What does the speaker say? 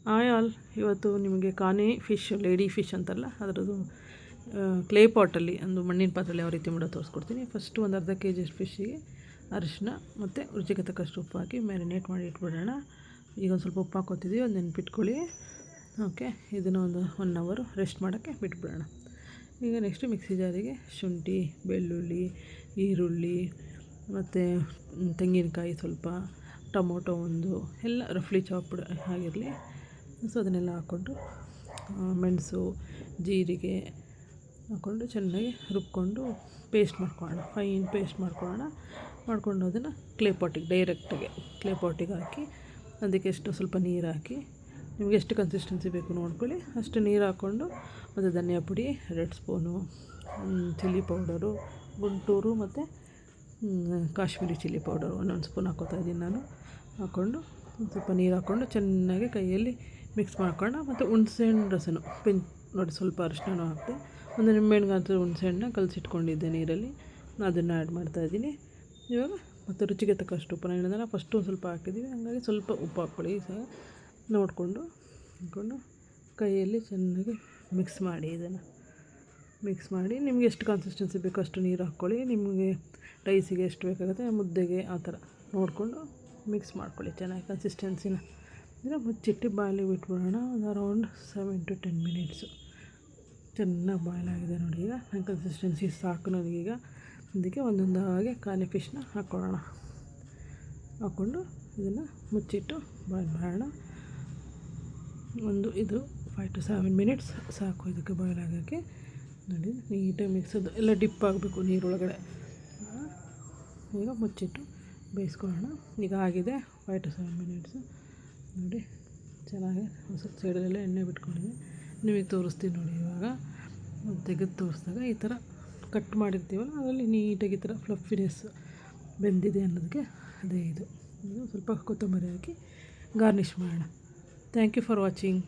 Hi all. ಇವತ್ತು ನಿಮಗೆ ಕಾನಿ fish, lady fish ಅಂತಾರಲ್ಲ ಅದರದ್ದು ಕ್ಲೇ ಪಾಟಲ್ಲಿ ಒಂದು ಮಣ್ಣಿನ ಪಾತ್ರೆಯಲ್ಲಿ ಯಾವ ರೀತಿ ಮಾಡೋದು ತೋರಿಸ್ಕೊಡ್ತೀನಿ. ಫಸ್ಟು ಒಂದು ಅರ್ಧ ಕೆ ಜಿಯಷ್ಟು ಫಿಶ್ಶಿಗೆ ಅರಿಶಿನ ಮತ್ತು ರುಚಿಗೆ ತಕ್ಕಷ್ಟು ಉಪ್ಪು ಹಾಕಿ ಮ್ಯಾರಿನೇಟ್ ಮಾಡಿ ಇಟ್ಬಿಡೋಣ. ಈಗ ಒಂದು ಸ್ವಲ್ಪ ಉಪ್ಪು ಹಾಕೋತಿದ್ದೀವಿ, ಒಂದು ನೆನ್ಪಿಟ್ಕೊಳ್ಳಿ. ಓಕೆ, ಇದನ್ನು ಒಂದು 1 ಅವರ್ ರೆಸ್ಟ್ ಮಾಡೋಕ್ಕೆ ಬಿಟ್ಬಿಡೋಣ. ಈಗ ನೆಕ್ಸ್ಟು ಮಿಕ್ಸಿ ಜಾರಿಗೆ ಶುಂಠಿ, ಬೆಳ್ಳುಳ್ಳಿ, ಈರುಳ್ಳಿ ಮತ್ತು ತೆಂಗಿನಕಾಯಿ ಸ್ವಲ್ಪ, ಟೊಮೊಟೊ ಒಂದು ಎಲ್ಲ ರಫ್ಲಿ ಚಾಪ್ಡ್ ಆಗಿರಲಿ. ಸೊ ಅದನ್ನೆಲ್ಲ ಹಾಕ್ಕೊಂಡು ಮೆಣಸು, ಜೀರಿಗೆ ಹಾಕ್ಕೊಂಡು ಚೆನ್ನಾಗಿ ರುಬ್ಕೊಂಡು ಪೇಸ್ಟ್ ಮಾಡ್ಕೊಳ್ಳೋಣ, ಫೈನ್ ಪೇಸ್ಟ್ ಮಾಡ್ಕೊಂಡು ಅದನ್ನು ಕ್ಲೇ ಪಾಟಿಗೆ ಡೈರೆಕ್ಟಾಗಿ ಕ್ಲೇ ಪಾಟಿಗೆ ಹಾಕಿ ಅದಕ್ಕೆ ಸ್ವಲ್ಪ ನೀರು ಹಾಕಿ, ನಿಮಗೆ ಎಷ್ಟು ಕನ್ಸಿಸ್ಟೆನ್ಸಿ ಬೇಕು ನೋಡ್ಕೊಳ್ಳಿ ಅಷ್ಟು ನೀರು ಹಾಕ್ಕೊಂಡು, ಮತ್ತು ಧನಿಯಾ ಪುಡಿ 2 ಸ್ಪೂನು, ಚಿಲ್ಲಿ ಪೌಡರು ಗುಂಟೂರು ಮತ್ತು ಕಾಶ್ಮೀರಿ ಚಿಲ್ಲಿ ಪೌಡರು 1 ಸ್ಪೂನ್ ಹಾಕ್ಕೋತಾ ಇದ್ದೀನಿ ನಾನು. ಹಾಕ್ಕೊಂಡು ಸ್ವಲ್ಪ ನೀರು ಹಾಕ್ಕೊಂಡು ಚೆನ್ನಾಗಿ ಕೈಯಲ್ಲಿ ಮಿಕ್ಸ್ ಮಾಡ್ಕೊಳ್ಳೋಣ. ಮತ್ತು ಹುಣಸೆಹಣ್ಣು ರಸನು ನೋಡಿ, ಸ್ವಲ್ಪ ಅರಿಶಿನ ಹಾಕಿದೆ, ಒಂದು ನಿಂಬೆಹಣ್ಣು ಹುಣಸೆಹಣ್ಣನ್ನ ಕಲಸಿಟ್ಕೊಂಡಿದ್ದೆ ನೀರಲ್ಲಿ, ಅದನ್ನು ಆ್ಯಡ್ ಮಾಡ್ತಾಯಿದ್ದೀನಿ ಇವಾಗ. ಮತ್ತು ರುಚಿಗೆ ತಕ್ಕಷ್ಟು ಉಪ್ಪು ಹೇಳಿದ್ರೆ ಫಸ್ಟು ಒಂದು ಸ್ವಲ್ಪ ಹಾಕಿದ್ದೀವಿ, ಹಾಗಾಗಿ ಸ್ವಲ್ಪ ಉಪ್ಪು ಹಾಕ್ಕೊಳ್ಳಿ ಸಹ ನೋಡಿಕೊಂಡು ಕೈಯಲ್ಲಿ ಚೆನ್ನಾಗಿ ಮಿಕ್ಸ್ ಮಾಡಿ. ಇದನ್ನು ಮಿಕ್ಸ್ ಮಾಡಿ ನಿಮಗೆ ಎಷ್ಟು ಕನ್ಸಿಸ್ಟೆನ್ಸಿ ಬೇಕೋ ಅಷ್ಟು ನೀರು ಹಾಕ್ಕೊಳ್ಳಿ. ನಿಮಗೆ ರೈಸಿಗೆ ಎಷ್ಟು ಬೇಕಾಗುತ್ತೆ, ಮುದ್ದೆಗೆ ಆ ಥರ ನೋಡಿಕೊಂಡು ಮಿಕ್ಸ್ ಮಾಡ್ಕೊಳ್ಳಿ ಚೆನ್ನಾಗಿ ಕನ್ಸಿಸ್ಟೆನ್ಸಿನ. ಇದನ್ನು ಮುಚ್ಚಿಟ್ಟು ಬಾಯ್ಲಿಗೆ ಬಿಟ್ಬಿಡೋಣ. ಒಂದು ಅರೌಂಡ್ 7 to 10 ಮಿನಿಟ್ಸು ಚೆನ್ನಾಗಿ ಬಾಯ್ಲ್ ಆಗಿದೆ ನೋಡಿ. ಈಗ ಕನ್ಸಿಸ್ಟೆನ್ಸಿ ಸಾಕು ನನಗೀಗ. ಅದಕ್ಕೆ ಒಂದೊಂದಾಗಿ ಕಾನಿ ಫಿಶ್ನ ಹಾಕ್ಕೊಳ್ಳೋಣ. ಹಾಕ್ಕೊಂಡು ಇದನ್ನು ಮುಚ್ಚಿಟ್ಟು ಬಾಯ್ಲ್ ಮಾಡೋಣ. ಇದು 5 to 7 ಮಿನಿಟ್ಸ್ ಸಾಕು ಇದಕ್ಕೆ ಬಾಯ್ಲ್ ಆಗೋಕ್ಕೆ. ನೋಡಿ, ನೀಟಾಗಿ ಮಿಕ್ಸದು ಎಲ್ಲ ಡಿಪ್ ಆಗಬೇಕು ನೀರೊಳಗಡೆ. ಈಗ ಮುಚ್ಚಿಟ್ಟು ಬೇಯಿಸ್ಕೊಳ್ಳೋಣ. ಈಗ ಆಗಿದೆ 5 to 7 ಮಿನಿಟ್ಸು. ನೋಡಿ ಚೆನ್ನಾಗಿ ಸ್ವಲ್ಪ ಸೈಡಲ್ಲೆಲ್ಲ ಎಣ್ಣೆ ಬಿಟ್ಕೊಂಡಿದೆ, ನಿಮಗೆ ತೋರಿಸ್ತೀನಿ ನೋಡಿ. ಇವಾಗ ತೆಗೆದು ತೋರಿಸಿದಾಗ ಈ ಥರ ಕಟ್ ಮಾಡಿರ್ತೀವಲ್ಲ ಅದರಲ್ಲಿ ನೀಟಾಗಿ ಈ ಥರ ಫ್ಲಫಿನೆಸ್ ಬೆಂದಿದೆ ಅನ್ನೋದಕ್ಕೆ ಅದೇ ಇದು. ಸ್ವಲ್ಪ ಕೊತ್ತಂಬರಿ ಹಾಕಿ ಗಾರ್ನಿಷ್ ಮಾಡೋಣ. Thank you for watching.